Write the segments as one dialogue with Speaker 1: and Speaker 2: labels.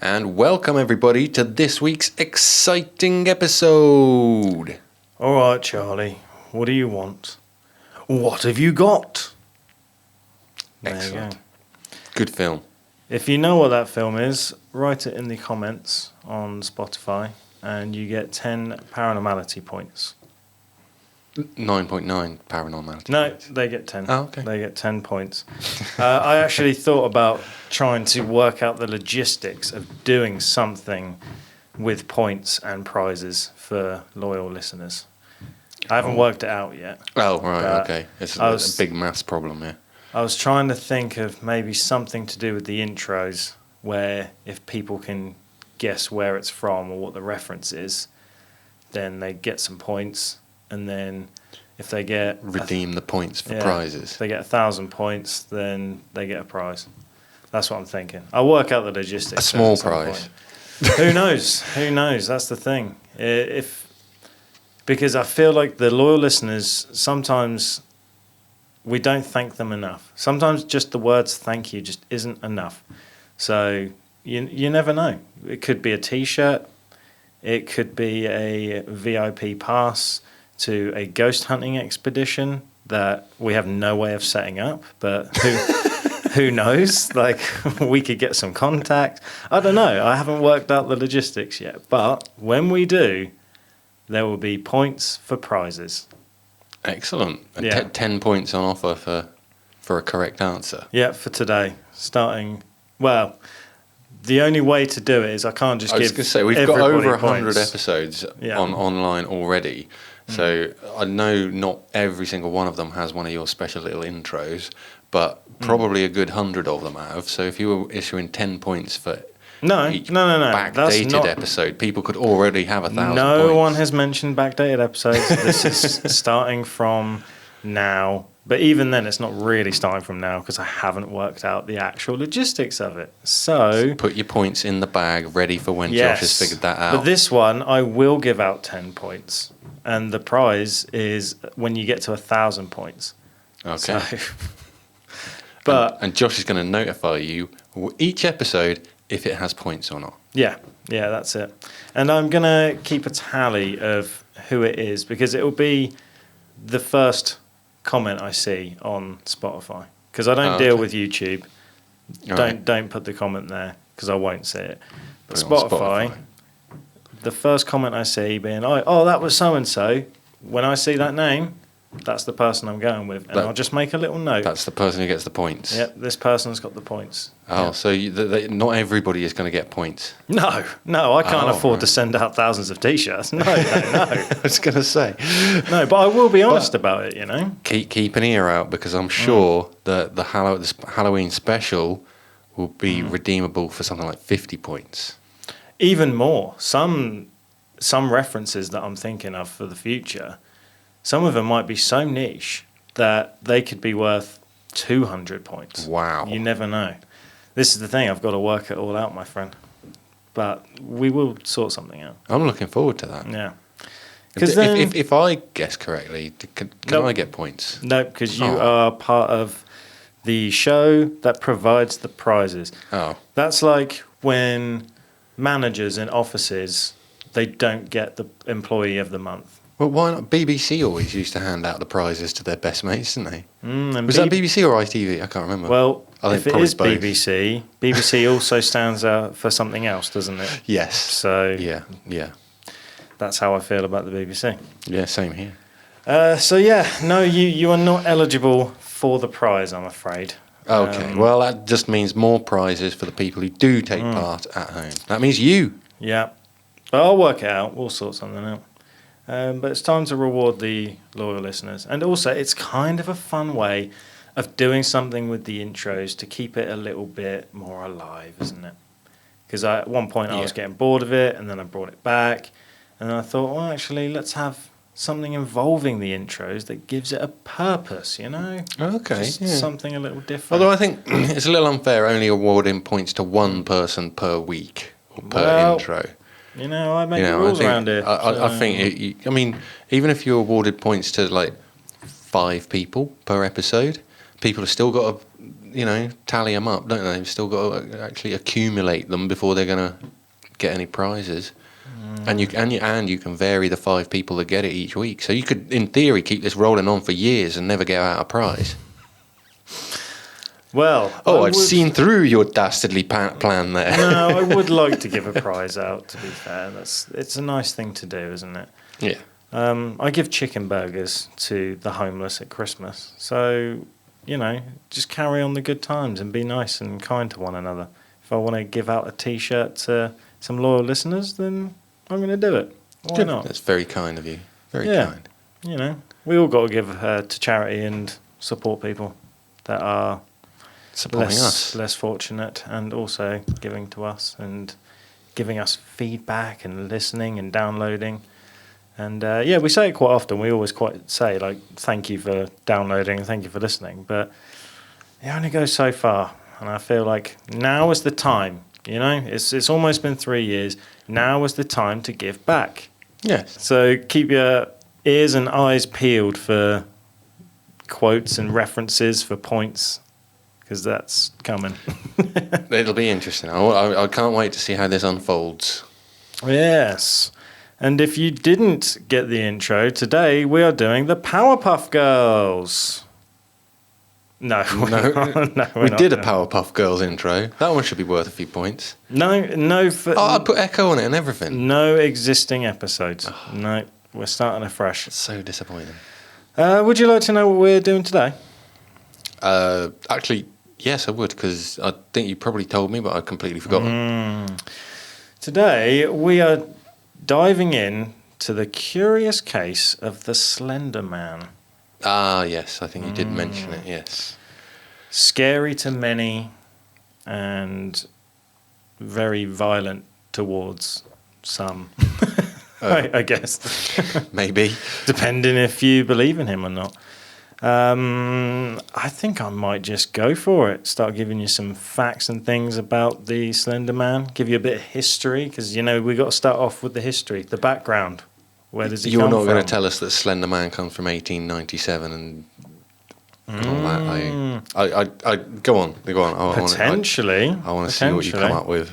Speaker 1: And welcome everybody to this week's exciting episode.
Speaker 2: All right, Charlie, what do you want? What have you got?
Speaker 1: Excellent.
Speaker 2: There you go.
Speaker 1: Good film.
Speaker 2: If you know what that film is, write it in the comments on Spotify and you get 10 Paranormality points.
Speaker 1: 9.9 Paranormality.
Speaker 2: No,
Speaker 1: points.
Speaker 2: they get 10.
Speaker 1: Oh, okay.
Speaker 2: They get 10 points. I actually thought about trying to work out the logistics of doing something with points and prizes for loyal listeners. I haven't worked it out yet.
Speaker 1: Oh, right, okay. It's a big maths problem, yeah.
Speaker 2: I was trying to think of maybe something to do with the intros where if people can guess where it's from or what the reference is, then they get some points. And then if they get...
Speaker 1: Redeem the points for prizes.
Speaker 2: If they get 1,000 points, then they get a prize. That's what I'm thinking. I'll work out the logistics.
Speaker 1: A small prize.
Speaker 2: Who knows? Who knows? That's the thing. Because I feel like the loyal listeners, sometimes we don't thank them enough. Sometimes just the words thank you just isn't enough. So you never know. It could be a T-shirt. It could be a VIP pass to a ghost hunting expedition that we have no way of setting up, but who knows? Like, we could get some contact. I don't know. I haven't worked out the logistics yet, but when we do, there will be points for prizes.
Speaker 1: Excellent. And 10 points on offer for a correct answer.
Speaker 2: Yeah, for today. The only way to do it is I can't just give.
Speaker 1: I was going to say, we've got over 100
Speaker 2: points.
Speaker 1: episodes online already. So I know not every single one of them has one of your special little intros, but probably a good 100 of them have. So if you were issuing 10 points for each backdated episode, people could already have 1,000 points.
Speaker 2: No one has mentioned backdated episodes. This is starting from now. But even then, it's not really starting from now because I haven't worked out the actual logistics of it. So
Speaker 1: put your points in the bag, ready for when Josh has figured that out.
Speaker 2: But this one, I will give out 10 points. And the prize is when you get to 1,000 points.
Speaker 1: Okay.
Speaker 2: So,
Speaker 1: and Josh is going to notify you each episode if it has points or not.
Speaker 2: Yeah, that's it. And I'm going to keep a tally of who it is because it will be the first comment I see on Spotify because I don't deal with YouTube. Don't put the comment there because I won't see it. But Spotify, the first comment I see being, oh, that was so and so. When I see that name, that's the person I'm going with, and I'll just make a little note.
Speaker 1: That's the person who gets the points.
Speaker 2: Yep, this person's got the points.
Speaker 1: Oh, so not everybody is going to get points.
Speaker 2: No, I can't afford to send out thousands of T-shirts. No.
Speaker 1: I was going to say.
Speaker 2: No, but I will be honest about it, you know.
Speaker 1: Keep an ear out because I'm sure that the Halloween special will be redeemable for something like 50 points.
Speaker 2: Even more. Some references that I'm thinking of for the future, some of them might be so niche that they could be worth 200 points.
Speaker 1: Wow.
Speaker 2: You never know. This is the thing. I've got to work it all out, my friend. But we will sort something out.
Speaker 1: I'm looking forward to that.
Speaker 2: Yeah.
Speaker 1: If I guess correctly, can I get points?
Speaker 2: No, because you are part of the show that provides the prizes.
Speaker 1: Oh.
Speaker 2: That's like when managers in offices, they don't get the employee of the month.
Speaker 1: Well, why not? BBC always used to hand out the prizes to their best mates, didn't they? Was that BBC or ITV? I can't remember.
Speaker 2: Well,
Speaker 1: I
Speaker 2: if
Speaker 1: think
Speaker 2: it is
Speaker 1: both.
Speaker 2: BBC also stands out for something else, doesn't it?
Speaker 1: Yes.
Speaker 2: So
Speaker 1: yeah.
Speaker 2: That's how I feel about the BBC.
Speaker 1: Yeah, same here.
Speaker 2: No, you are not eligible for the prize, I'm afraid.
Speaker 1: Okay, well, that just means more prizes for the people who do take part at home. That means you.
Speaker 2: Yeah, but I'll work it out. We'll sort something out. But it's time to reward the loyal listeners. And also, it's kind of a fun way of doing something with the intros to keep it a little bit more alive, isn't it? Because at one point I was getting bored of it, and then I brought it back. And then I thought, well, actually, let's have something involving the intros that gives it a purpose, you know?
Speaker 1: Okay,
Speaker 2: Just something a little different.
Speaker 1: Although I think it's a little unfair only awarding points to one person per week or per intro.
Speaker 2: You know, I make the rules around it.
Speaker 1: I think, even if you awarded points to like 5 people per episode, people have still got to tally them up, don't they? They've still got to actually accumulate them before they're going to get any prizes. And you can vary the 5 people that get it each week. So you could, in theory, keep this rolling on for years and never get out a prize.
Speaker 2: Well,
Speaker 1: I've seen through your dastardly plan there.
Speaker 2: No, I would like to give a prize out, to be fair. It's a nice thing to do, isn't it?
Speaker 1: Yeah.
Speaker 2: I give chicken burgers to the homeless at Christmas. So, just carry on the good times and be nice and kind to one another. If I want to give out a T-shirt to some loyal listeners, then I'm going to do it. Why not?
Speaker 1: That's very kind of you. Very kind.
Speaker 2: We all got to give to charity and support people that are
Speaker 1: supporting us,
Speaker 2: less fortunate, and also giving to us and giving us feedback and listening and downloading. And we say it quite often. We always say thank you for downloading and thank you for listening. But it only goes so far, and I feel like now is the time. It's almost been 3 years. Now is the time to give back.
Speaker 1: Yes.
Speaker 2: So keep your ears and eyes peeled for quotes and references for points, because that's coming.
Speaker 1: It'll be interesting. I can't wait to see how this unfolds.
Speaker 2: Yes. And if you didn't get the intro, today we are doing the Powerpuff Girls. No, we
Speaker 1: did a Powerpuff Girls intro. That one should be worth a few points.
Speaker 2: No.
Speaker 1: I put echo on it and everything.
Speaker 2: No existing episodes. Oh. No, we're starting afresh.
Speaker 1: That's so disappointing.
Speaker 2: Would you like to know what we're doing today?
Speaker 1: Actually, yes, I would, because I think you probably told me, but I completely forgotten.
Speaker 2: Today we are diving in to the curious case of the Slender Man.
Speaker 1: Ah, yes, I think you did mention it, yes.
Speaker 2: Scary to many and very violent towards some, I guess.
Speaker 1: Maybe.
Speaker 2: Depending if you believe in him or not. I think I might just go for it. Start giving you some facts and things about the Slender Man. Give you a bit of history, because, we got to start off with the history, the background. Where does he come from?
Speaker 1: You're not going to tell us that Slender Man comes from 1897 and all that. I go on.
Speaker 2: Potentially.
Speaker 1: I want to see what you come up with.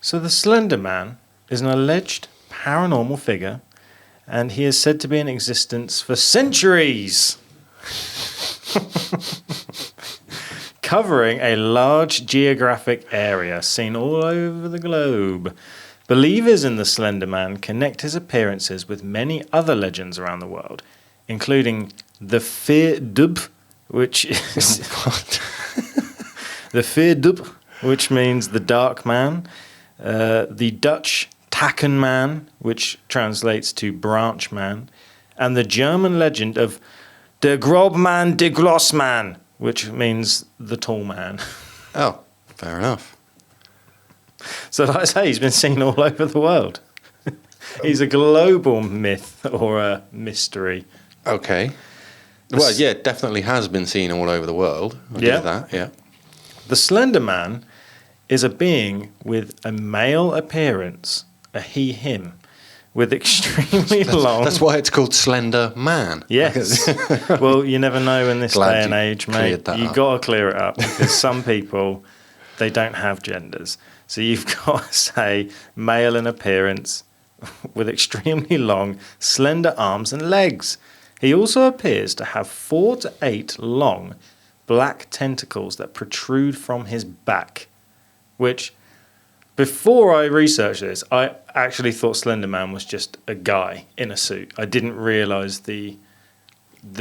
Speaker 2: So the Slender Man is an alleged paranormal figure, and he is said to be in existence for centuries. Covering a large geographic area seen all over the globe. Believers in the Slender Man connect his appearances with many other legends around the world, including the fearsome, which is the fearsome, which means the dark man, the Dutch Takken Man, which translates to branch man, and the German legend of de Grobman de Glossman, which means the tall man.
Speaker 1: Oh, fair enough.
Speaker 2: So like I say, he's been seen all over the world. He's a global myth or a mystery.
Speaker 1: Okay. Well, yeah, definitely has been seen all over the world. I'll give that, yeah.
Speaker 2: The Slender Man is a being with a male appearance, a he, him, with extremely long...
Speaker 1: That's why it's called Slender Man.
Speaker 2: Yes. Well, you never know in this day and age, mate. You've got to clear it up, because some people, they don't have genders. So you've got to say male in appearance with extremely long, slender arms and legs. He also appears to have 4 to 8 long, black tentacles that protrude from his back, which, before I researched this, I actually thought Slender Man was just a guy in a suit. I didn't realise the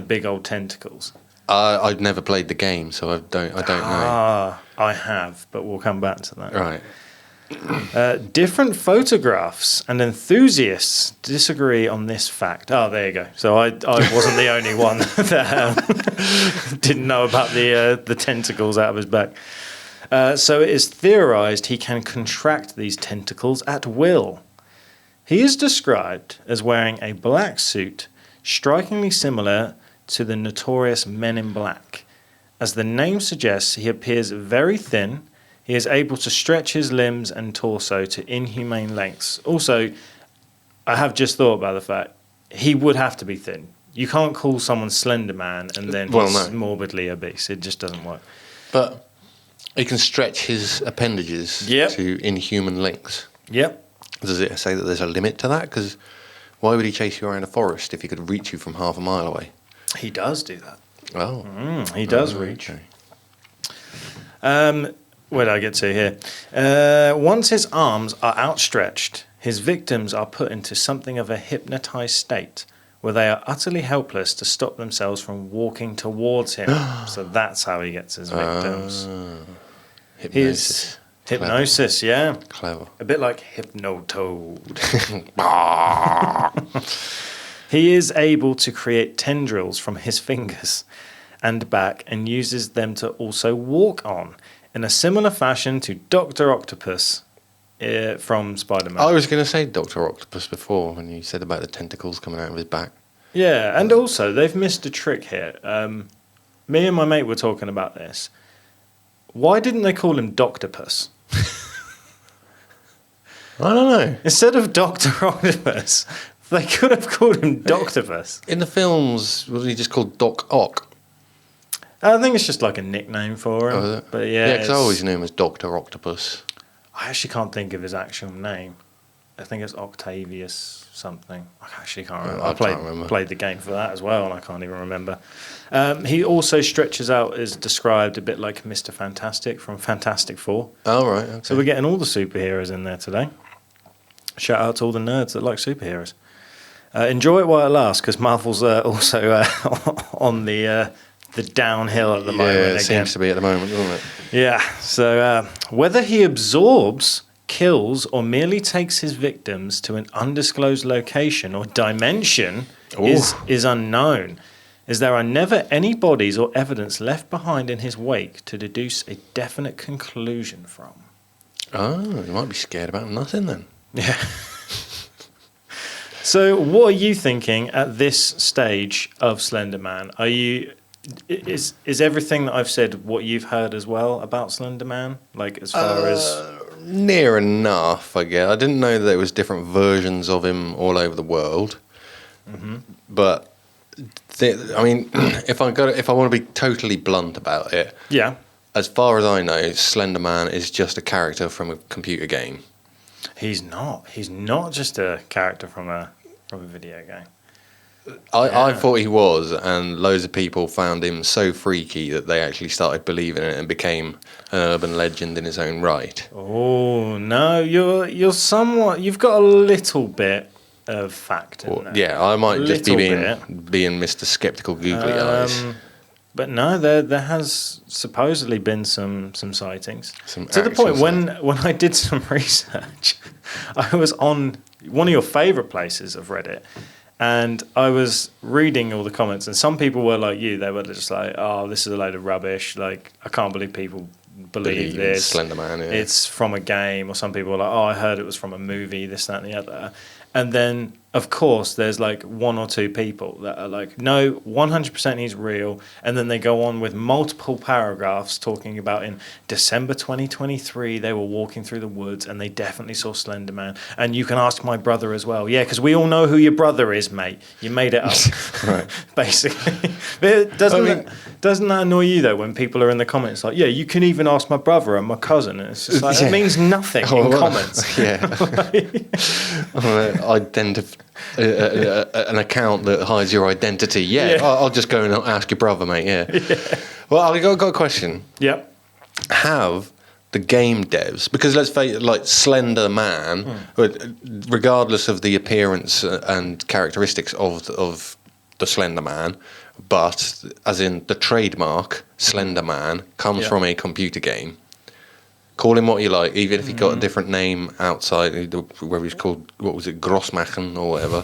Speaker 2: big old tentacles.
Speaker 1: I've never played the game, so I don't know.
Speaker 2: I have, but we'll come back to that.
Speaker 1: Right.
Speaker 2: Different photographs and enthusiasts disagree on this fact. Oh, there you go. So I wasn't the only one that didn't know about the tentacles out of his back. So it is theorized he can contract these tentacles at will. He is described as wearing a black suit, strikingly similar to the notorious Men in Black. As the name suggests, he appears very thin. He is able to stretch his limbs and torso to inhumane lengths. Also, I have just thought about the fact he would have to be thin. You can't call someone Slender Man and then he's morbidly obese. It just doesn't work.
Speaker 1: But he can stretch his appendages to inhuman lengths.
Speaker 2: Yep.
Speaker 1: Does it say that there's a limit to that? Because why would he chase you around a forest if he could reach you from half a mile away?
Speaker 2: He does do that.
Speaker 1: Oh.
Speaker 2: He does reach.
Speaker 1: Okay.
Speaker 2: Where did I get to here? Once his arms are outstretched, his victims are put into something of a hypnotized state where they are utterly helpless to stop themselves from walking towards him. So that's how he gets his victims.
Speaker 1: Hypnosis.
Speaker 2: Hypnosis, yeah.
Speaker 1: Clever.
Speaker 2: A bit like Hypnotoad. He is able to create tendrils from his fingers and back and uses them to also walk on in a similar fashion to Dr. Octopus from Spider-Man.
Speaker 1: I was going to say Dr. Octopus before when you said about the tentacles coming out of his back.
Speaker 2: Yeah, and also they've missed a trick here. Me and my mate were talking about this. Why didn't they call him Doctopus?
Speaker 1: I don't know.
Speaker 2: Instead of Dr. Octopus, they could have called him Doctopus.
Speaker 1: In the films, was he just called Doc Ock?
Speaker 2: I think it's just like a nickname for him.
Speaker 1: Oh, is it?
Speaker 2: But yeah,
Speaker 1: Yeah, because I always knew him as Dr. Octopus.
Speaker 2: I actually can't think of his actual name. I think it's Octavius something. I actually can't remember.
Speaker 1: I can't remember.
Speaker 2: Played the game for that as well, and I can't even remember. He also stretches out, as described, a bit like Mr. Fantastic from Fantastic Four.
Speaker 1: Oh, right. Okay.
Speaker 2: So we're getting all the superheroes in there today. Shout out to all the nerds that like superheroes. Enjoy it while it lasts, because Marvel's also on the downhill at the moment.
Speaker 1: Yeah, it seems to be at the moment, doesn't it?
Speaker 2: Yeah, so whether he absorbs, kills, or merely takes his victims to an undisclosed location or dimension is unknown, as there are never any bodies or evidence left behind in his wake to deduce a definite conclusion from.
Speaker 1: Oh, you might be scared about nothing then.
Speaker 2: Yeah. So what are you thinking at this stage of SlenderMan? Are you... Is everything that I've said what you've heard as well about SlenderMan? Like as far as...
Speaker 1: Near enough, I guess. I didn't know that there was different versions of him all over the world. Mm-hmm. But, I mean, if I want to be totally blunt about it...
Speaker 2: Yeah.
Speaker 1: As far as I know, SlenderMan is just a character from a computer game.
Speaker 2: He's not. He's not just a character from a video game.
Speaker 1: I thought he was, and loads of people found him so freaky that they actually started believing it and became an urban legend in its own right.
Speaker 2: Oh no, you're somewhat. You've got a little bit of fact in there.
Speaker 1: Yeah, I might just be
Speaker 2: Little
Speaker 1: being Mr. Skeptical Googly Eyes.
Speaker 2: But no, there has supposedly been some sightings.
Speaker 1: To
Speaker 2: the point when I did some research, I was on one of your favourite places of Reddit, and I was reading all the comments, and some people were like you. They were just like, oh, this is a load of rubbish. Like, I can't believe people believe this.
Speaker 1: SlenderMan, yeah.
Speaker 2: It's from a game. Or some people were like, oh, I heard it was from a movie, this, that, and the other. And then, of course, there's like one or two people that are like, no, 100% he's real. And then they go on with multiple paragraphs talking about in December 2023, they were walking through the woods and they definitely saw SlenderMan. And you can ask my brother as well. Yeah, because we all know who your brother is, mate. You made it up,
Speaker 1: Right.
Speaker 2: basically. But doesn't that annoy you, though, when people are in the comments like, yeah, you can even ask my brother and my cousin. And it's just like, it means nothing in comments.
Speaker 1: Yeah. An account that hides your identity. Yeah. I'll just go and ask your brother, mate. Yeah. Well, I've got a question.
Speaker 2: Yep.
Speaker 1: Have the game devs, because let's face it, like SlenderMan, regardless of the appearance and characteristics of the SlenderMan, but as in the trademark SlenderMan comes from a computer game. Call him what you like, even if he got a different name outside, where he's called, what was it, Grossmachen or whatever,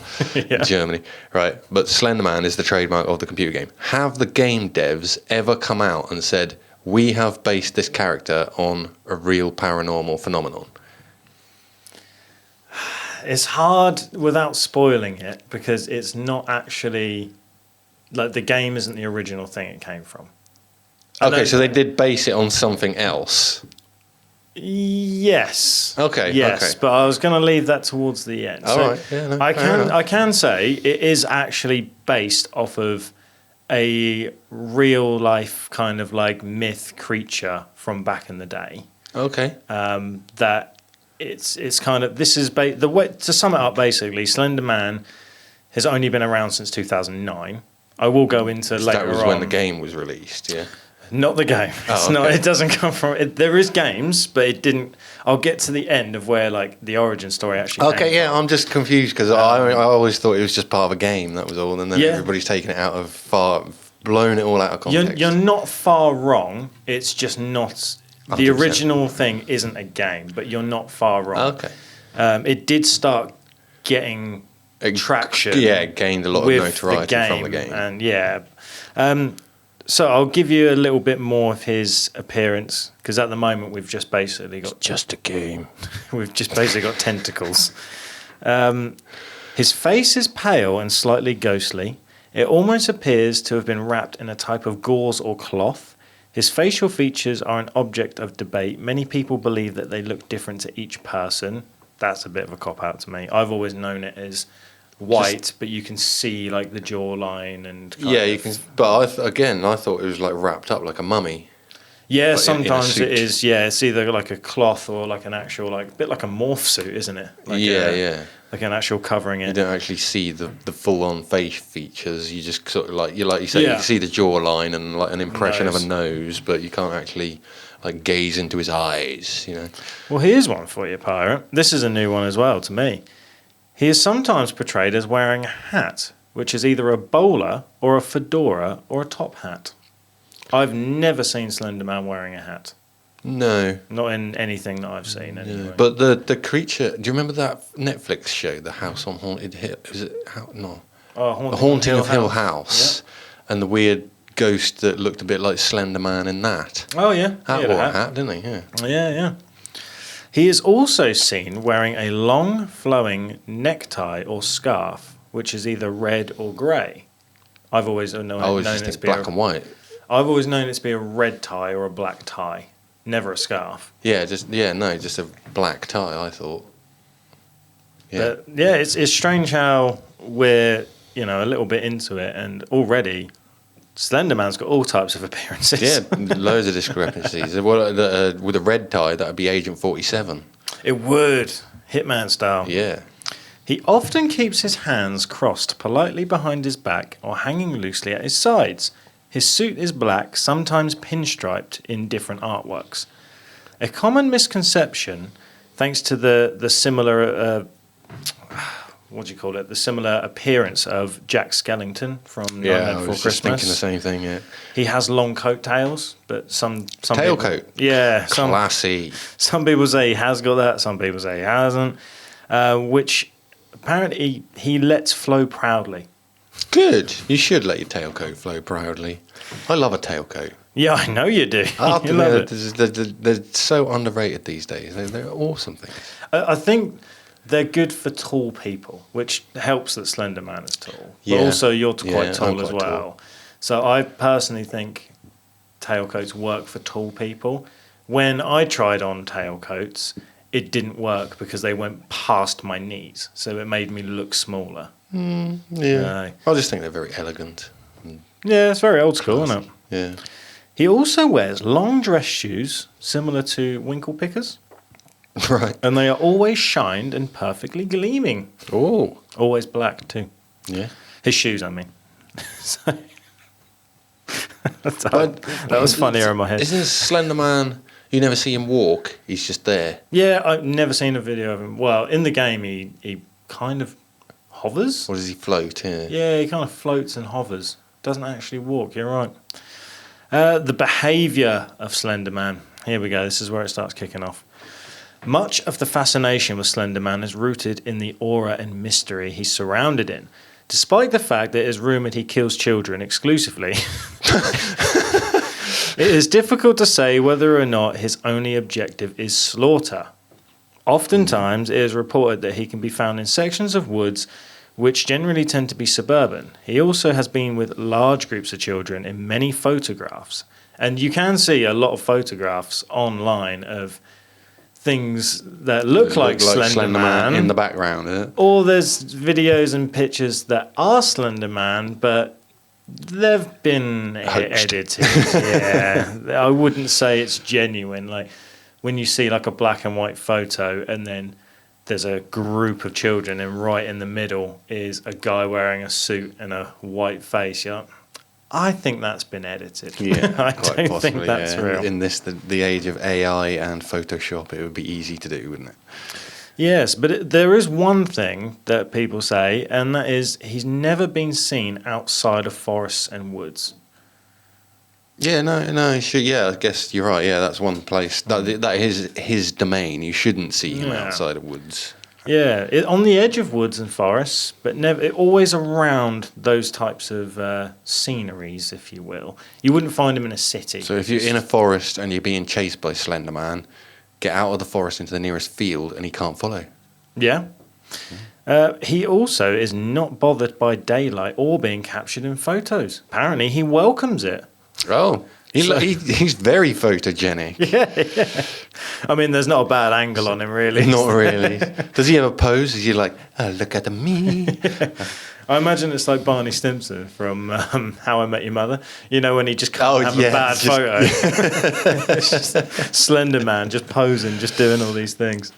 Speaker 1: Germany, right? But SlenderMan is the trademark of the computer game. Have the game devs ever come out and said, we have based this character on a real paranormal phenomenon?
Speaker 2: It's hard without spoiling it, because it's not actually, like, the game isn't the original thing it came from.
Speaker 1: Okay, so they did base it on something else.
Speaker 2: Yes.
Speaker 1: Okay.
Speaker 2: Yes, but I was going to leave that towards the end.
Speaker 1: All right. Yeah, no,
Speaker 2: I can say it is actually based off of a real life kind of like myth creature from back in the day.
Speaker 1: Okay.
Speaker 2: That it's kind of, this is the way to sum it up. Basically, Slender Man has only been around since 2009. I will go into later on.
Speaker 1: That was when the game was released, yeah.
Speaker 2: Not the game. It's
Speaker 1: okay.
Speaker 2: not. It doesn't come from it. There is games, but it didn't. I'll get to the end of where like the origin story actually.
Speaker 1: Okay, yeah, I'm just confused because I always thought it was just part of a game. That was all, and then everybody's taken it out of blown it all out of context.
Speaker 2: You're not far wrong. It's just not. The
Speaker 1: 100%.
Speaker 2: original thing isn't a game, but you're not far wrong.
Speaker 1: Okay.
Speaker 2: It did start getting traction.
Speaker 1: Yeah, it gained a lot of notoriety from the game.
Speaker 2: And so I'll give you a little bit more of his appearance, because at the moment we've just basically got...
Speaker 1: It's just a game.
Speaker 2: We've just basically got tentacles. His face is pale and slightly ghostly. It almost appears to have been wrapped in a type of gauze or cloth. His facial features are an object of debate. Many people believe that they look different to each person. That's a bit of a cop-out to me. I've always known it as white, but you can see like the jawline and
Speaker 1: you can. But I thought it was like wrapped up like a mummy.
Speaker 2: Yeah,
Speaker 1: like
Speaker 2: sometimes
Speaker 1: in a
Speaker 2: it is. Yeah, it's either like a cloth or like an actual like a bit like a morph suit, isn't it? Like like an actual covering it.
Speaker 1: You don't actually see the full-on face features. You just sort of like you say, you can see the jawline and like an impression of a nose, but you can't actually like gaze into his eyes. You know.
Speaker 2: Well, here's one for you, Pirate. This is a new one as well to me. He is sometimes portrayed as wearing a hat, which is either a bowler or a fedora or a top hat. I've never seen Slender Man wearing a hat.
Speaker 1: No.
Speaker 2: Not in anything that I've seen, anyway.
Speaker 1: Yeah. But the creature... Do you remember that Netflix show, The House on Haunted Hill? Is it... No.
Speaker 2: Oh,
Speaker 1: The Haunting of Hill House. Yeah. And the weird ghost that looked a bit like Slender Man in that.
Speaker 2: Oh, yeah.
Speaker 1: That wore a hat, didn't he? Yeah.
Speaker 2: Yeah. He is also seen wearing a long, flowing necktie or scarf, which is either red or grey. I've always known it to be
Speaker 1: black and white.
Speaker 2: I've always known it to be a red tie or a black tie, never a scarf.
Speaker 1: Yeah, just a black tie, I thought. Yeah.
Speaker 2: But yeah, it's strange how we're a little bit into it, and already Slender Man's got all types of appearances.
Speaker 1: Yeah, loads of discrepancies. With a red tie, that would be Agent 47.
Speaker 2: It would, Hitman style.
Speaker 1: Yeah.
Speaker 2: He often keeps his hands crossed politely behind his back or hanging loosely at his sides. His suit is black, sometimes pinstriped in different artworks. A common misconception, thanks to the similar, the similar appearance of Jack Skellington from Nightmare Before Christmas.
Speaker 1: Just thinking the same thing. Yeah,
Speaker 2: he has long coattails, but some
Speaker 1: tailcoat. Classy.
Speaker 2: Some people say he has got that. Some people say he hasn't. Which apparently he lets flow proudly.
Speaker 1: Good. You should let your tailcoat flow proudly. I love a tailcoat.
Speaker 2: Yeah, I know you do. You love it.
Speaker 1: They're so underrated these days. They're awesome things.
Speaker 2: I think they're good for tall people, which helps that Slender Man is tall. But also you're quite tall as well. Tall. So I personally think tailcoats work for tall people. When I tried on tailcoats, it didn't work because they went past my knees. So it made me look smaller.
Speaker 1: I just think they're very elegant.
Speaker 2: Yeah, it's very old school, isn't it?
Speaker 1: Yeah.
Speaker 2: He also wears long dress shoes similar to winkle pickers.
Speaker 1: Right.
Speaker 2: And they are always shined and perfectly gleaming.
Speaker 1: Oh.
Speaker 2: Always black too.
Speaker 1: Yeah.
Speaker 2: His shoes, I mean. That was funnier in my head.
Speaker 1: Isn't Slender Man, you never see him walk, he's just there?
Speaker 2: Yeah, I've never seen a video of him. Well, in the game he kind of hovers.
Speaker 1: Or does he float?
Speaker 2: Yeah, he kind of floats and hovers. Doesn't actually walk, you're right. The behaviour of Slender Man. Here we go, this is where it starts kicking off. Much of the fascination with Slender Man is rooted in the aura and mystery he's surrounded in. Despite the fact that it is rumoured he kills children exclusively, it is difficult to say whether or not his only objective is slaughter. Oftentimes, it is reported that he can be found in sections of woods which generally tend to be suburban. He also has been with large groups of children in many photographs. And you can see a lot of photographs online of things that look like Slender Man
Speaker 1: in the background.
Speaker 2: Or there's videos and pictures that are Slender Man, but They've been
Speaker 1: Hoaxed.
Speaker 2: edited. Yeah, I wouldn't say it's genuine. Like when you see like a black and white photo, and then there's a group of children, and right in the middle is a guy wearing a suit and a white face. You're like, I think that's been edited.
Speaker 1: Yeah,
Speaker 2: I
Speaker 1: quite
Speaker 2: don't
Speaker 1: possibly.
Speaker 2: think that's
Speaker 1: yeah.
Speaker 2: real.
Speaker 1: In this, the age of AI and Photoshop, it would be easy to do, wouldn't it?
Speaker 2: Yes, but there is one thing that people say, and that is he's never been seen outside of forests and woods.
Speaker 1: Yeah, no, sure. Yeah, I guess you're right. Yeah, that's one place that is his domain. You shouldn't see him
Speaker 2: Yeah.
Speaker 1: outside of woods.
Speaker 2: Yeah, on the edge of woods and forests, but never always around those types of sceneries, if you will. You wouldn't find him in a city.
Speaker 1: So if you're in a forest and you're being chased by SlenderMan, get out of the forest into the nearest field, and he can't follow.
Speaker 2: Yeah. He also is not bothered by daylight or being captured in photos. Apparently, he welcomes it.
Speaker 1: Oh, he's very photogenic.
Speaker 2: Yeah. I mean, there's not a bad angle on him, really.
Speaker 1: Not really. Does he ever pose? Is he like, oh, look at me?
Speaker 2: I imagine it's like Barney Stinson from How I Met Your Mother. You know, when he just can't have a bad photo. It's just Slender Man just posing, just doing all these things.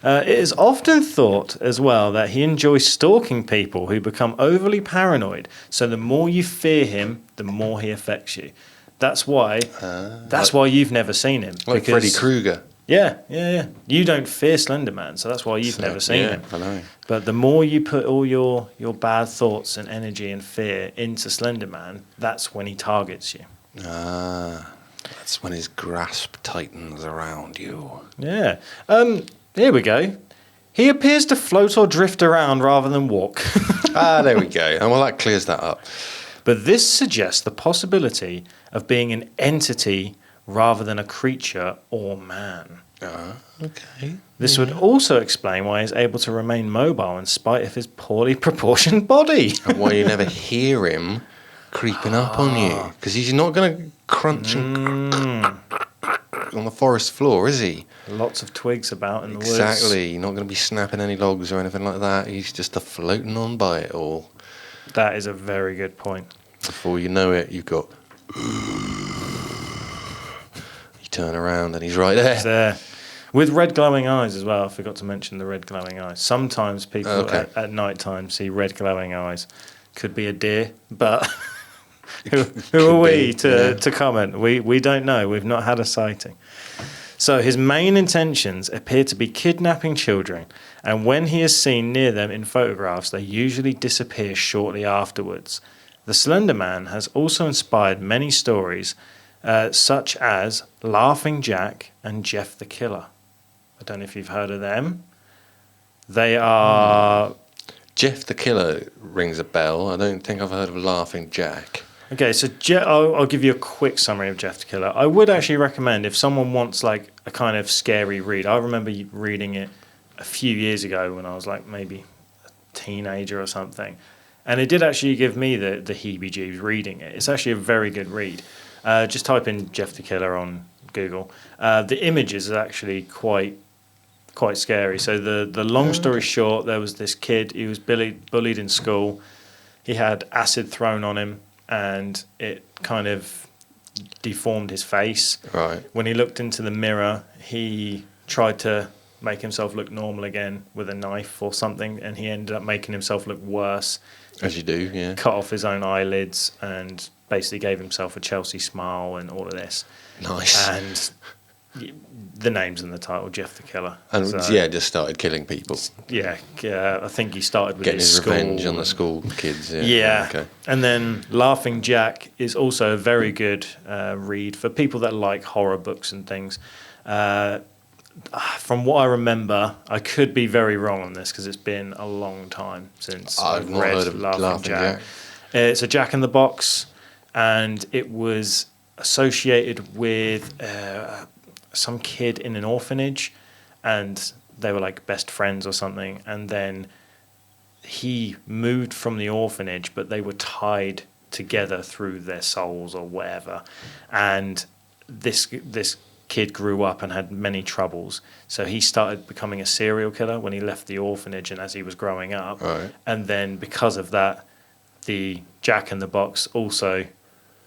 Speaker 2: It is often thought as well that he enjoys stalking people who become overly paranoid. So the more you fear him, the more he affects you. That's why you've never seen him.
Speaker 1: Like Freddy Krueger.
Speaker 2: Yeah. You don't fear Slender Man, so that's why you've never seen him.
Speaker 1: I know.
Speaker 2: But the more you put all your bad thoughts and energy and fear into Slender Man, that's when he targets you.
Speaker 1: That's when his grasp tightens around you.
Speaker 2: Yeah. Here we go. He appears to float or drift around rather than walk.
Speaker 1: There we go. And well, that clears that up.
Speaker 2: But this suggests the possibility of being an entity rather than a creature or man.
Speaker 1: Okay.
Speaker 2: This would also explain why he's able to remain mobile in spite of his poorly proportioned body.
Speaker 1: And why you never hear him creeping up on you. Because he's not going to crunch and on the forest floor, is he?
Speaker 2: Lots of twigs about in the woods.
Speaker 1: Exactly. You're not going to be snapping any logs or anything like that. He's just floating on by it all.
Speaker 2: That is a very good point.
Speaker 1: Before you know it, you've got... You turn around and he's right there.
Speaker 2: He's there. With red glowing eyes as well. I forgot to mention the red glowing eyes. Sometimes people at night time see red glowing eyes. Could be a deer, but who are we to comment? We don't know. We've not had a sighting. So his main intentions appear to be kidnapping children, and when he is seen near them in photographs, they usually disappear shortly afterwards. The Slender Man has also inspired many stories, such as Laughing Jack and Jeff the Killer. I don't know if you've heard of them. They are...
Speaker 1: Jeff the Killer rings a bell. I don't think I've heard of Laughing Jack.
Speaker 2: Okay, so I'll give you a quick summary of Jeff the Killer. I would actually recommend if someone wants like a kind of scary read. I remember reading it a few years ago when I was like maybe a teenager or something. And it did actually give me the heebie-jeebs reading it. It's actually a very good read. Just type in Jeff the Killer on Google. The images are actually quite scary. So the long story short, there was this kid, he was bullied in school. He had acid thrown on him, and it kind of deformed his face.
Speaker 1: Right.
Speaker 2: When he looked into the mirror, he tried to make himself look normal again with a knife or something, and he ended up making himself look worse.
Speaker 1: As you do, yeah.
Speaker 2: Cut off his own eyelids and basically gave himself a Chelsea smile and all of this.
Speaker 1: Nice.
Speaker 2: And the name's in the title, Jeff the Killer.
Speaker 1: And
Speaker 2: So,
Speaker 1: just started killing people.
Speaker 2: Yeah, I think he started with
Speaker 1: Getting his
Speaker 2: school.
Speaker 1: revenge on the school kids.
Speaker 2: Yeah.
Speaker 1: Okay.
Speaker 2: And then Laughing Jack is also a very good read for people that like horror books and things. From what I remember, I could be very wrong on this because it's been a long time since
Speaker 1: I've not
Speaker 2: read
Speaker 1: heard of Laughing Jack.
Speaker 2: It's a Jack in the Box, and it was associated with some kid in an orphanage, and they were like best friends or something, and then he moved from the orphanage, but they were tied together through their souls or whatever, and this kid grew up and had many troubles, so he started becoming a serial killer when he left the orphanage and as he was growing up.
Speaker 1: Right.
Speaker 2: And then because of that, the Jack in the Box also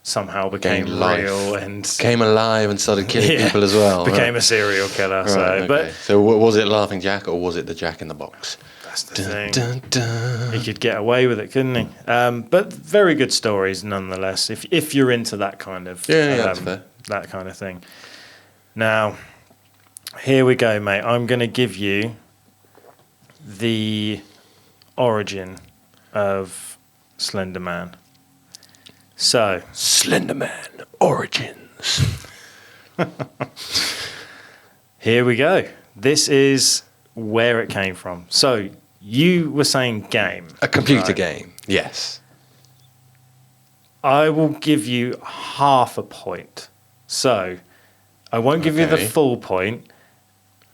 Speaker 2: somehow became
Speaker 1: Gained life.
Speaker 2: real and
Speaker 1: Came alive and started killing people as well.
Speaker 2: became a serial killer. So,
Speaker 1: Right, okay.
Speaker 2: but
Speaker 1: So was it Laughing Jack or was it the Jack in the Box?
Speaker 2: that's the thing.
Speaker 1: Dun, dun.
Speaker 2: He could get away with it, couldn't he? But very good stories nonetheless. If you're into that kind of
Speaker 1: That's fair.
Speaker 2: that kind of thing. Now, here we go, mate. I'm going to give you the origin of SlenderMan. So,
Speaker 1: SlenderMan Origins.
Speaker 2: here we go. This is where it came from. So, you were saying game.
Speaker 1: A computer
Speaker 2: right?
Speaker 1: game. Yes.
Speaker 2: I will give you half a point. So, I won't give you the
Speaker 1: Okay.
Speaker 2: full point.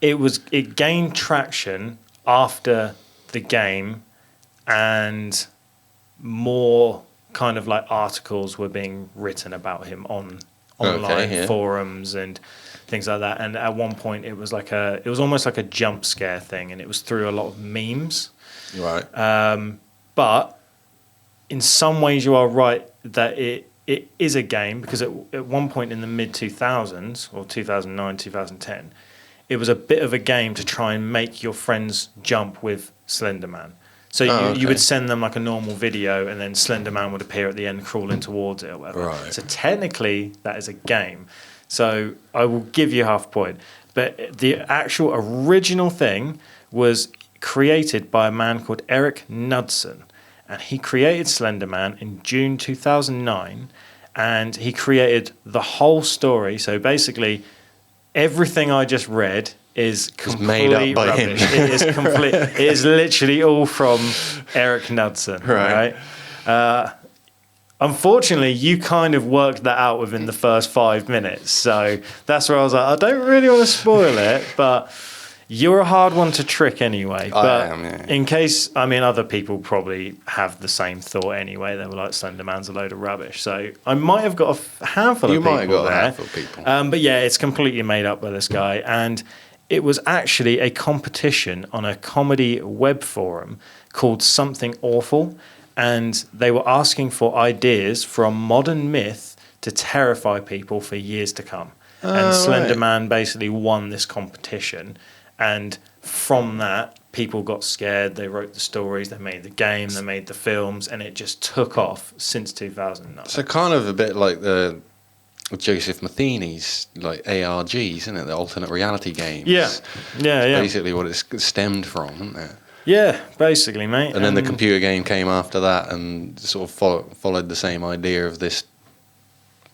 Speaker 2: It gained traction after the game, and more kind of like articles were being written about him on online forums and things like that. And at one point, it was almost like a jump scare thing, and it was through a lot of memes.
Speaker 1: Right.
Speaker 2: But in some ways, you are right that it is a game, because at one point in the mid 2000s or 2009, 2010, it was a bit of a game to try and make your friends jump with SlenderMan. So you would send them like a normal video, and then SlenderMan would appear at the end crawling towards it or whatever.
Speaker 1: Right.
Speaker 2: So technically, that is a game. So I will give you half a point. But the actual original thing was created by a man called Eric Knudsen. And he created SlenderMan in June 2009. And he created the whole story. So basically, everything I just read is completely
Speaker 1: made up by
Speaker 2: rubbish.
Speaker 1: him.
Speaker 2: It is complete. It is literally all from Eric Knudsen.
Speaker 1: Right.
Speaker 2: Unfortunately, you kind of worked that out within the first 5 minutes. So that's where I was like, I don't really want to spoil it, but you're a hard one to trick anyway. But
Speaker 1: I am, yeah.
Speaker 2: in case, I mean, other people probably have the same thought anyway. They were like, SlenderMan's a load of rubbish. So I might have got a handful of people there.
Speaker 1: You might have got a handful of people.
Speaker 2: But yeah, it's completely made up by this guy. And it was actually a competition on a comedy web forum called Something Awful. And they were asking for ideas from modern myth to terrify people for years to come. And SlenderMan basically won this competition. And from that, people got scared. They wrote the stories, they made the game, they made the films, and it just took off since 2009.
Speaker 1: So kind of a bit like the Joseph Matheny's like ARGs, isn't it? The alternate reality games.
Speaker 2: Yeah.
Speaker 1: Basically what it's stemmed from, isn't it?
Speaker 2: Yeah, basically, mate.
Speaker 1: And then the computer game came after that and sort of followed the same idea of this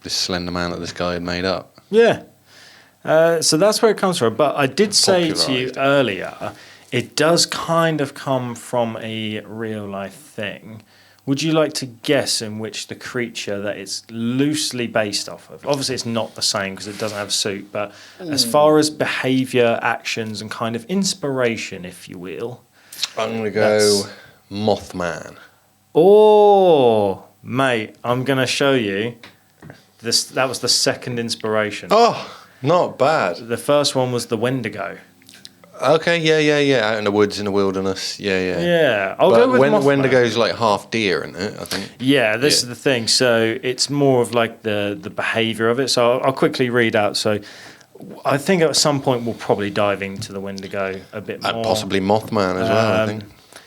Speaker 1: Slender Man that this guy had made up.
Speaker 2: Yeah. So that's where it comes from. But I did say to you earlier, it does kind of come from a real life thing. Would you like to guess in which the creature that it's loosely based off of? Obviously, it's not the same because it doesn't have a suit. But as far as behaviour, actions, and kind of inspiration, if you will.
Speaker 1: I'm going to go Mothman.
Speaker 2: Oh, mate, I'm going to show you. That was the second inspiration.
Speaker 1: Oh, not bad.
Speaker 2: The first one was the Wendigo.
Speaker 1: Okay, yeah. Out in the woods, in the wilderness. Yeah.
Speaker 2: Yeah, I'll go with Mothman.
Speaker 1: Wendigo's like half deer, isn't it? I think.
Speaker 2: Yeah, this is the thing. So it's more of like the behaviour of it. So I'll quickly read out. So I think at some point we'll probably dive into the Wendigo a bit more.
Speaker 1: And possibly Mothman as well, I think.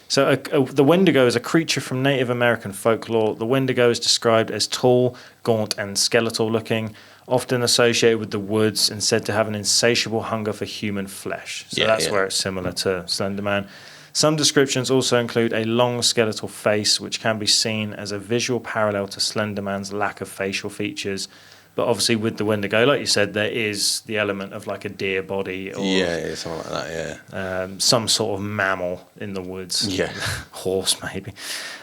Speaker 2: So the Wendigo is a creature from Native American folklore. The Wendigo is described as tall, gaunt, and skeletal looking, often associated with the woods and said to have an insatiable hunger for human flesh. So that's where it's similar to SlenderMan. Some descriptions also include a long skeletal face, which can be seen as a visual parallel to SlenderMan's lack of facial features. But obviously with the Wendigo, like you said, there is the element of like a deer body or
Speaker 1: something like that,
Speaker 2: some sort of mammal in the woods.
Speaker 1: Yeah.
Speaker 2: Horse, maybe.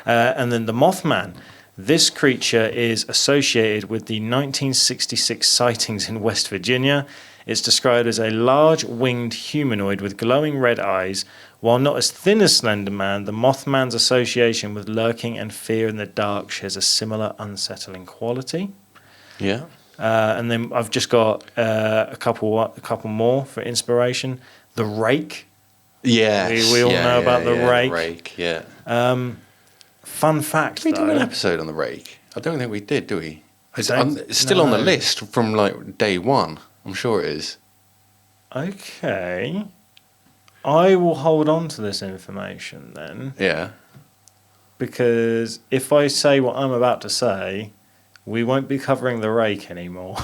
Speaker 2: And then the Mothman. This creature is associated with the 1966 sightings in West Virginia. It's described as a large winged humanoid with glowing red eyes. While not as thin as SlenderMan, the Mothman's association with lurking and fear in the dark shares a similar unsettling quality.
Speaker 1: Yeah.
Speaker 2: And then I've just got a couple more for inspiration. The Rake.
Speaker 1: Yeah.
Speaker 2: We all know about the Rake.
Speaker 1: The Rake, yeah.
Speaker 2: Fun fact,
Speaker 1: Did we do an
Speaker 2: though.
Speaker 1: episode on the rake? I don't think we did, do we? It's,
Speaker 2: don't-
Speaker 1: it's still on the
Speaker 2: no.
Speaker 1: list from like day one. I'm sure it is.
Speaker 2: Okay. I will hold on to this information then,
Speaker 1: Yeah.
Speaker 2: because if I say what I'm about to say, we won't be covering the rake anymore.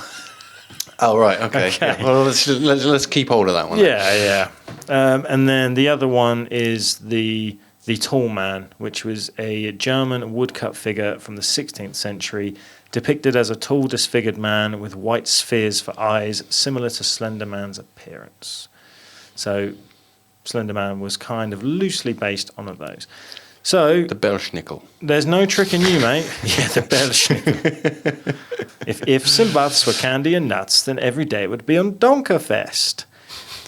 Speaker 1: Oh, right. Okay.
Speaker 2: Okay.
Speaker 1: Yeah. Well, let's keep hold of that one.
Speaker 2: Yeah. And then the other one is the Tall Man, which was a German woodcut figure from the 16th century, depicted as a tall, disfigured man with white spheres for eyes, similar to SlenderMan's appearance. So SlenderMan was kind of loosely based on of those. So
Speaker 1: The Belschnickel.
Speaker 2: there's no tricking you, mate. Yeah, the Belschnickel. If Simbaths were candy and nuts, then every day would be on Donkerfest.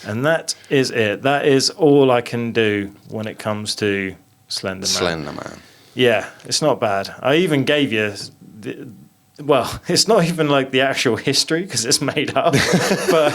Speaker 2: And that is it. That is all I can do when it comes to SlenderMan.
Speaker 1: Slenderman.
Speaker 2: Yeah, it's not bad. I even gave you... Well, it's not even like the actual history because it's made up, but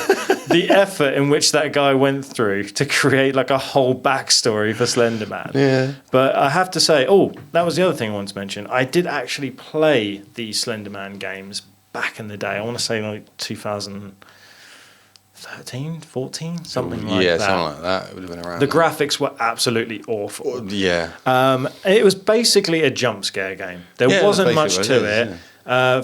Speaker 2: the effort in which that guy went through to create like a whole backstory for SlenderMan.
Speaker 1: Yeah.
Speaker 2: But I have to say, that was the other thing I wanted to mention. I did actually play the SlenderMan games back in the day. I want to say like 2013, 14, something like that.
Speaker 1: Yeah, something like that. It would have been around.
Speaker 2: The graphics were absolutely awful.
Speaker 1: Yeah.
Speaker 2: It was basically a jump scare game. There
Speaker 1: Yeah,
Speaker 2: wasn't
Speaker 1: basically
Speaker 2: much
Speaker 1: what it
Speaker 2: to
Speaker 1: is,
Speaker 2: it.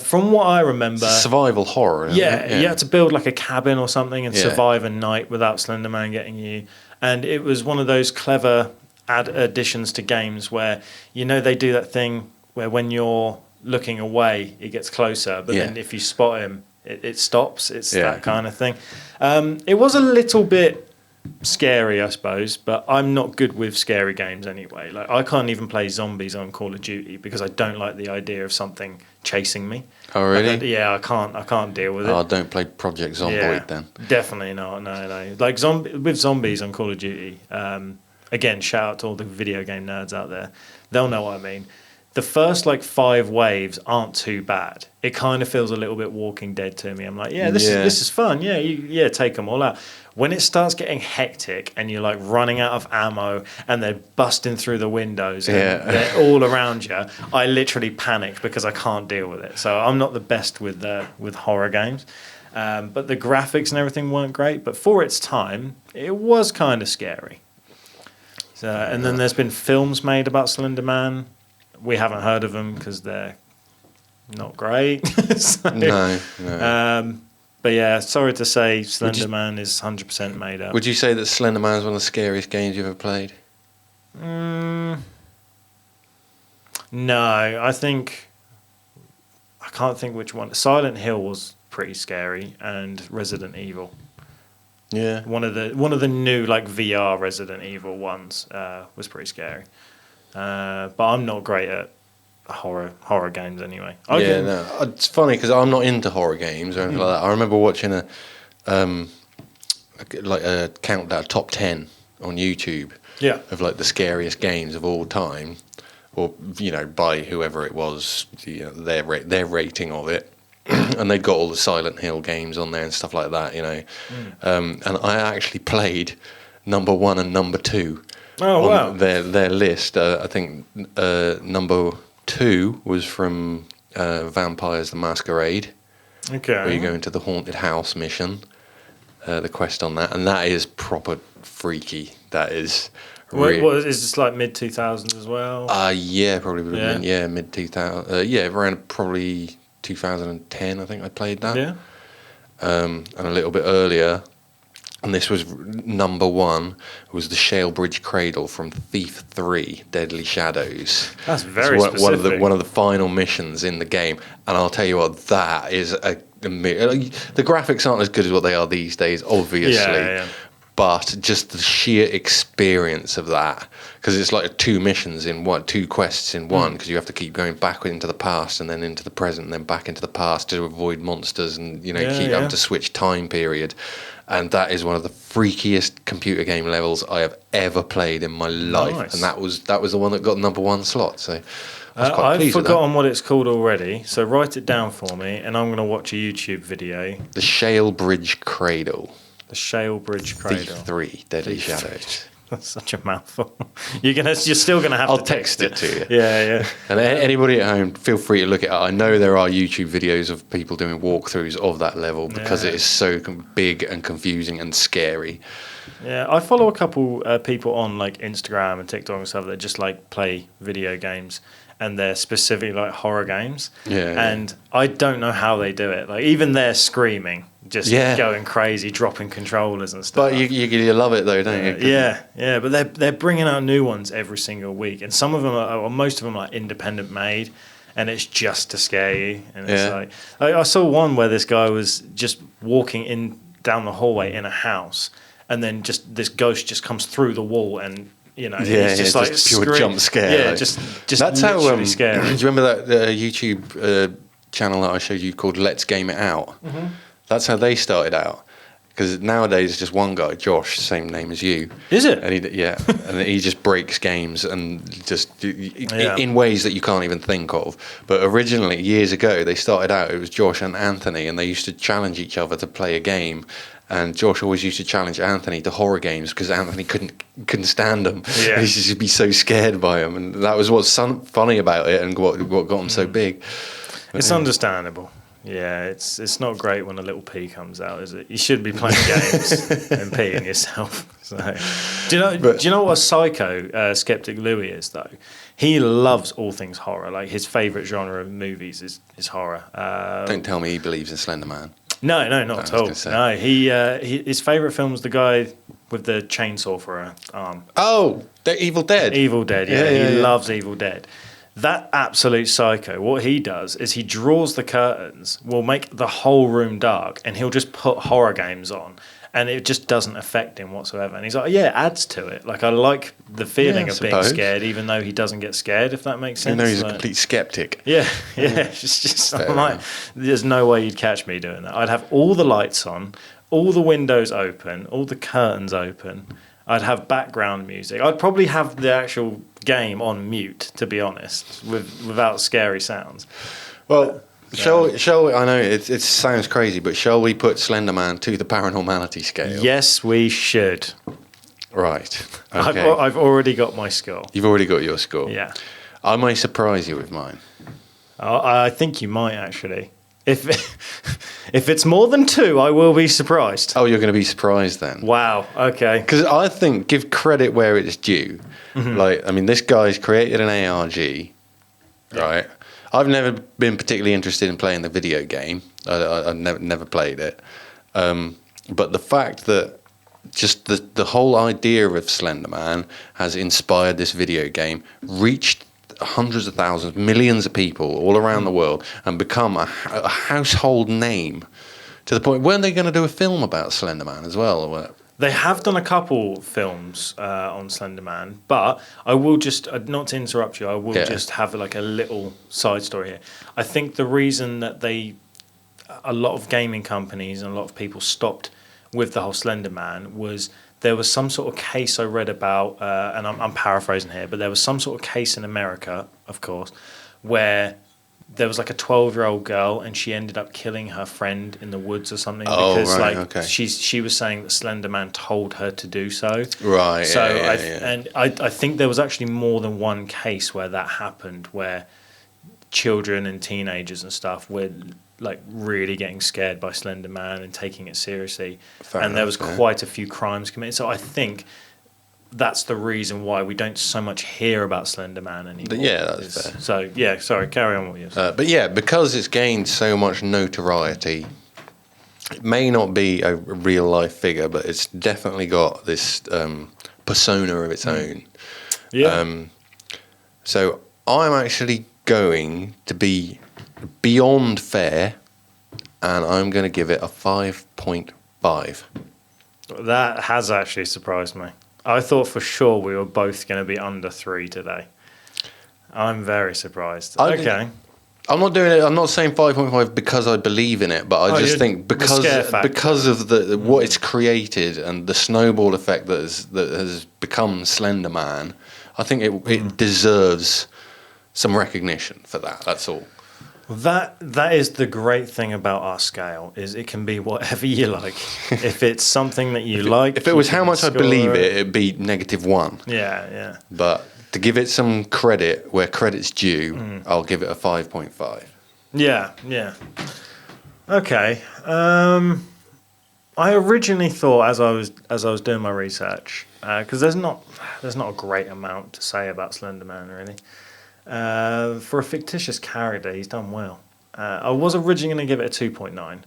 Speaker 2: From what I remember,
Speaker 1: Survival horror. Isn't
Speaker 2: yeah,
Speaker 1: it?
Speaker 2: you had to build like a cabin or something and
Speaker 1: Yeah.
Speaker 2: survive a night without Slenderman getting you. And it was one of those clever additions to games where, they do that thing where when you're looking away, it gets closer. But then if you spot him, it stops. It's that kind of thing. It was a little bit scary, I suppose, but I'm not good with scary games anyway. Like I can't even play zombies on Call of Duty because I don't like the idea of something chasing me.
Speaker 1: Oh, really?
Speaker 2: I can't deal with it.
Speaker 1: Oh, don't play Project Zomboid then.
Speaker 2: Definitely not. No. Like with zombies on Call of Duty. Again, shout out to all the video game nerds out there. They'll know what I mean. The first 5 waves aren't too bad. It kind of feels a little bit Walking Dead to me. I'm like, this is fun. Yeah, take them all out. When it starts getting hectic and you're running out of ammo and they're busting through the windows and they're all around you, I literally panic because I can't deal with it. So I'm not the best with horror games. But the graphics and everything weren't great. But for its time, it was kind of scary. So, and then there's been films made about Slenderman. We haven't heard of them because they're not great.
Speaker 1: No.
Speaker 2: But yeah, sorry to say, SlenderMan is 100% made up.
Speaker 1: Would you say that Slenderman is one of the scariest games you've ever played?
Speaker 2: No, I can't think which one. Silent Hill was pretty scary, and Resident Evil.
Speaker 1: Yeah.
Speaker 2: One of the new VR Resident Evil ones was pretty scary. But I'm not great at horror games anyway.
Speaker 1: It's funny because I'm not into horror games or anything like that. I remember watching a countdown top 10 on YouTube of the scariest games of all time, or by whoever it was, their rating of it. And they've got all the Silent Hill games on there and stuff like that, and I actually played number 1 and number 2 on their list. I think number 2 was from Vampires the Masquerade.
Speaker 2: Okay.
Speaker 1: Where you go into the haunted house mission, the quest on that, and that is proper freaky. That is.
Speaker 2: What is this mid 2000s as well?
Speaker 1: Yeah, probably would have been mid 2000. Around probably 2010. I think I played that.
Speaker 2: Yeah.
Speaker 1: And a little bit earlier. And this was number 1, was the Shalebridge Cradle from Thief 3, Deadly Shadows.
Speaker 2: That's very
Speaker 1: specific. One of the final missions in the game. And I'll tell you what, that is the graphics aren't as good as what they are these days, obviously.
Speaker 2: Yeah.
Speaker 1: But just the sheer experience of that, because it's 2 missions in one, 2 quests in one, because you have to keep going back into the past and then into the present and then back into the past to avoid monsters and keep having to switch time period. And that is one of the freakiest computer game levels I have ever played in my life.
Speaker 2: Nice.
Speaker 1: And that was the one that got number 1 slot. So I was quite pleased
Speaker 2: I've
Speaker 1: with
Speaker 2: forgotten what it's called already, so write it down for me, and I'm going to watch a YouTube video.
Speaker 1: The Shalebridge Cradle.
Speaker 2: The Shalebridge Cradle.
Speaker 1: Thief 3, Deadly Shadows.
Speaker 2: That's such a mouthful. You're still gonna have
Speaker 1: I'll
Speaker 2: to
Speaker 1: text it to you.
Speaker 2: Yeah.
Speaker 1: And anybody at home, feel free to look it up. I know there are YouTube videos of people doing walkthroughs of that level because it is so big and confusing and scary.
Speaker 2: Yeah, I follow a couple people on like Instagram and TikTok and stuff that just like play video games, and they're specifically like horror games. And I don't know how they do it. Like even they're screaming, just going crazy, dropping controllers and stuff.
Speaker 1: But you love it though, don't you?
Speaker 2: Yeah. But they're bringing out new ones every single week, and some of them are, or most of them are independent made, and it's just to scare you. And it's like I saw one where this guy was just walking down the hallway in a house. And then just this ghost just comes through the wall, and he's just like
Speaker 1: just pure jump scare.
Speaker 2: Yeah,
Speaker 1: like.
Speaker 2: just
Speaker 1: That's
Speaker 2: literally
Speaker 1: how.
Speaker 2: scary.
Speaker 1: Do you remember that YouTube channel that I showed you called Let's Game It Out? Mm-hmm. That's how they started out. Because nowadays it's just one guy, Josh, same name as you.
Speaker 2: Is it?
Speaker 1: And and he just breaks games and just in ways that you can't even think of. But originally, years ago, they started out. It was Josh and Anthony, and they used to challenge each other to play a game. And Josh always used to challenge Anthony to horror games because Anthony couldn't stand them.
Speaker 2: Yeah.
Speaker 1: He used to be so scared by them, and that was what's funny about it and what got him so big.
Speaker 2: It's understandable. Yeah, it's not great when a little pea comes out, is it? You shouldn't be playing games and peeing yourself. So, do you know what a psycho skeptic Louis is though? He loves all things horror. Like his favourite genre of movies is horror.
Speaker 1: Don't tell me he believes in SlenderMan.
Speaker 2: No, not at all. No, his favourite film was the guy with the chainsaw for an arm.
Speaker 1: Oh, the Evil Dead.
Speaker 2: Evil Dead, yeah. He loves Evil Dead. That absolute psycho, what he does is he draws the curtains, will make the whole room dark, and he'll just put horror games on, and it just doesn't affect him whatsoever. And he's like, it adds to it. Like, I like the feeling of being scared, even though he doesn't get scared, if that makes sense.
Speaker 1: You know, he's a complete skeptic.
Speaker 2: Yeah. It's just, I'm like, there's no way you'd catch me doing that. I'd have all the lights on, all the windows open, all the curtains open. I'd have background music. I'd probably have the actual game on mute, to be honest, without scary sounds.
Speaker 1: Well, shall we, I know it sounds crazy, but shall we put SlenderMan to the paranormality scale?
Speaker 2: Yes, we should.
Speaker 1: Right. Okay.
Speaker 2: I've already got my score.
Speaker 1: You've already got your score?
Speaker 2: Yeah.
Speaker 1: I may surprise you with mine.
Speaker 2: I think you might, actually. If it's more than 2, I will be surprised.
Speaker 1: Oh, you're going to be surprised then?
Speaker 2: Wow, okay.
Speaker 1: Because I think, give credit where it's due. Mm-hmm. Like, I mean, this guy's created an ARG, right? I've never been particularly interested in playing the video game. I never played it. But the fact that just the whole idea of SlenderMan has inspired this video game, reached hundreds of thousands, millions of people all around the world, and become a household name to the point. Weren't they going to do a film about SlenderMan as well? Or what?
Speaker 2: They have done a couple films on SlenderMan, but I will just, not to interrupt you, I will just have like a little side story here. I think the reason that a lot of gaming companies and a lot of people stopped with the whole SlenderMan was there was some sort of case I read about, and I'm paraphrasing here, but there was some sort of case in America, of course, where there was like a 12-year-old girl and she ended up killing her friend in the woods or something because she was saying that SlenderMan told her to do so.
Speaker 1: Right.
Speaker 2: So I think there was actually more than one case where that happened, where children and teenagers and stuff were like really getting scared by SlenderMan and taking it seriously. There was quite a few crimes committed. So I think that's the reason why we don't so much hear about SlenderMan anymore.
Speaker 1: Yeah, that's fair.
Speaker 2: So, sorry, carry on with you.
Speaker 1: But yeah, because it's gained so much notoriety, it may not be a real-life figure, but it's definitely got this persona of its own.
Speaker 2: Yeah.
Speaker 1: So I'm actually going to be beyond fair, and I'm going to give it a 5.5.
Speaker 2: That has actually surprised me. I thought for sure we were both going to be under 3 today. I'm very surprised. Okay.
Speaker 1: I'm not doing it. I'm not saying 5.5 because I believe in it, but I just think because of what it's created and the snowball effect that has become SlenderMan, I think it deserves some recognition for that. That's all.
Speaker 2: That is the great thing about our scale, is it can be whatever you like. If it's something that you like.
Speaker 1: If it was how much I believe
Speaker 2: it.
Speaker 1: it'd be -1.
Speaker 2: Yeah.
Speaker 1: But to give it some credit where credit's due, I'll give it a 5.5.
Speaker 2: Yeah. Okay. I originally thought, as I was doing my research, because there's not a great amount to say about SlenderMan really. For a fictitious character, he's done well. I was originally going to give it a 2.9.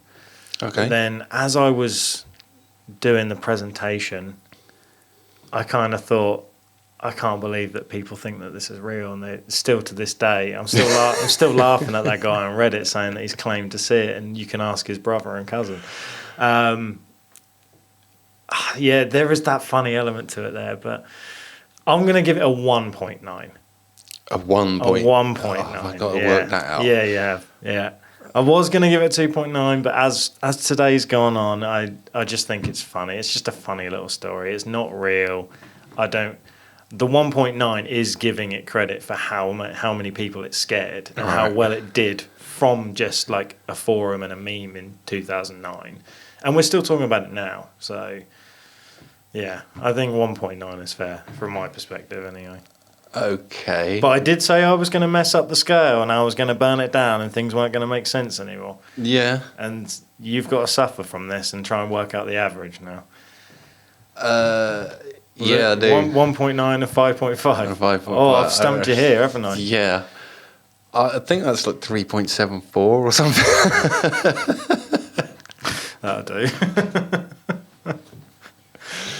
Speaker 1: Okay.
Speaker 2: But then, as I was doing the presentation, I kind of thought, I can't believe that people think that this is real, and they still to this day, I'm still laughing at that guy on Reddit saying that he's claimed to see it, and you can ask his brother and cousin. Yeah, there is that funny element to it there, but I'm going to give it a 1.9.
Speaker 1: A 1.
Speaker 2: A 1.9.
Speaker 1: Oh, I've got to work that out.
Speaker 2: Yeah. I was going to give it 2.9, but as today's gone on, I just think it's funny. It's just a funny little story. It's not real. The 1.9 is giving it credit for how many people it scared and how well it did from just like a forum and a meme in 2009. And we're still talking about it now. So, yeah, I think 1.9 is fair from my perspective anyway.
Speaker 1: Okay.
Speaker 2: But I did say I was going to mess up the scale and I was going to burn it down and things weren't going to make sense anymore.
Speaker 1: Yeah.
Speaker 2: And you've got to suffer from this and try and work out the average now.
Speaker 1: Yeah, I do.
Speaker 2: 1.9 and 5.5.
Speaker 1: 5.5.
Speaker 2: Oh, I've stumped you here, haven't I?
Speaker 1: Yeah. I think that's like 3.74 or something.
Speaker 2: That'll do.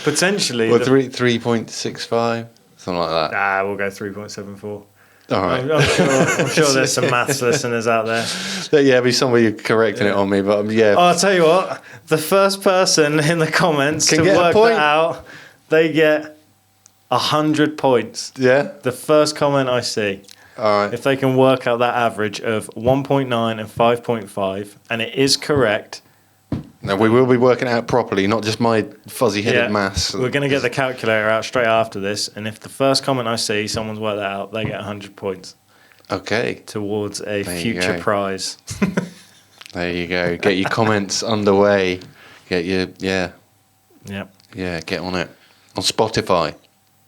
Speaker 2: Potentially.
Speaker 1: Or 3.65, something like that.
Speaker 2: We'll go 3.74.
Speaker 1: All right.
Speaker 2: I'm sure there's some maths listeners out there.
Speaker 1: Yeah, be somebody correcting it on me, but yeah.
Speaker 2: Oh, I'll tell you what. The first person in the comments
Speaker 1: Can
Speaker 2: to
Speaker 1: get a
Speaker 2: work
Speaker 1: point.
Speaker 2: that out, they get 100 points.
Speaker 1: Yeah.
Speaker 2: The first comment I see.
Speaker 1: All right.
Speaker 2: If they can work out that average of 1.9 and 5.5, and it is correct.
Speaker 1: Now, we will be working it out properly, not just my fuzzy-headed maths.
Speaker 2: We're going to get the calculator out straight after this, and if the first comment I see, someone's worked that out, they get 100 points.
Speaker 1: Okay.
Speaker 2: Towards a future prize.
Speaker 1: There you go. Get your comments underway. Get your,
Speaker 2: Yep.
Speaker 1: Yeah, get on it. On Spotify.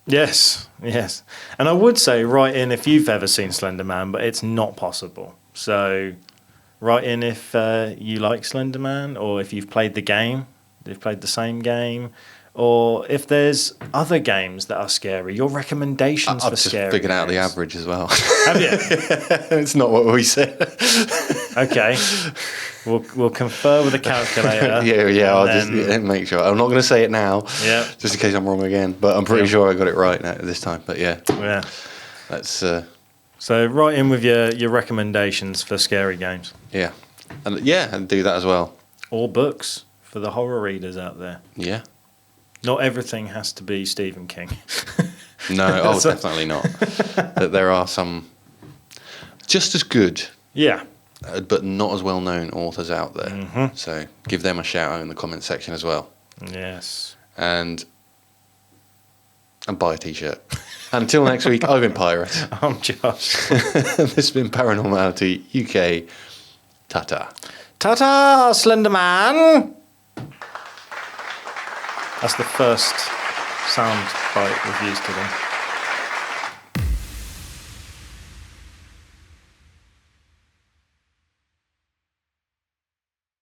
Speaker 2: Yes. And I would say write in if you've ever seen SlenderMan, but it's not possible. So write in if you like SlenderMan, or if you've played the game, if you've played the same game, or if there's other games that are scary, your recommendations for scary
Speaker 1: I've just figured out the
Speaker 2: games.
Speaker 1: average as well.
Speaker 2: Have you?
Speaker 1: It's not what we said.
Speaker 2: Okay. We'll confer with the calculator.
Speaker 1: Yeah. I'll just make sure. I'm not going to say it now.
Speaker 2: Yeah.
Speaker 1: Just in case I'm wrong again. But I'm pretty sure I got it right this time. But yeah. That's.
Speaker 2: So write in with your recommendations for scary games.
Speaker 1: Yeah. And do that as well.
Speaker 2: Or books for the horror readers out there.
Speaker 1: Yeah.
Speaker 2: Not everything has to be Stephen King.
Speaker 1: No, definitely not. There are some just as good.
Speaker 2: Yeah.
Speaker 1: But not as well known authors out there.
Speaker 2: Mm-hmm.
Speaker 1: So give them a shout out in the comment section as well.
Speaker 2: Yes.
Speaker 1: And buy a t-shirt. Until next week, I've been Pirate.
Speaker 2: I'm Josh.
Speaker 1: This has been Paranormality UK. Ta-ta.
Speaker 2: Ta-ta, SlenderMan! That's the first sound bite we've used today.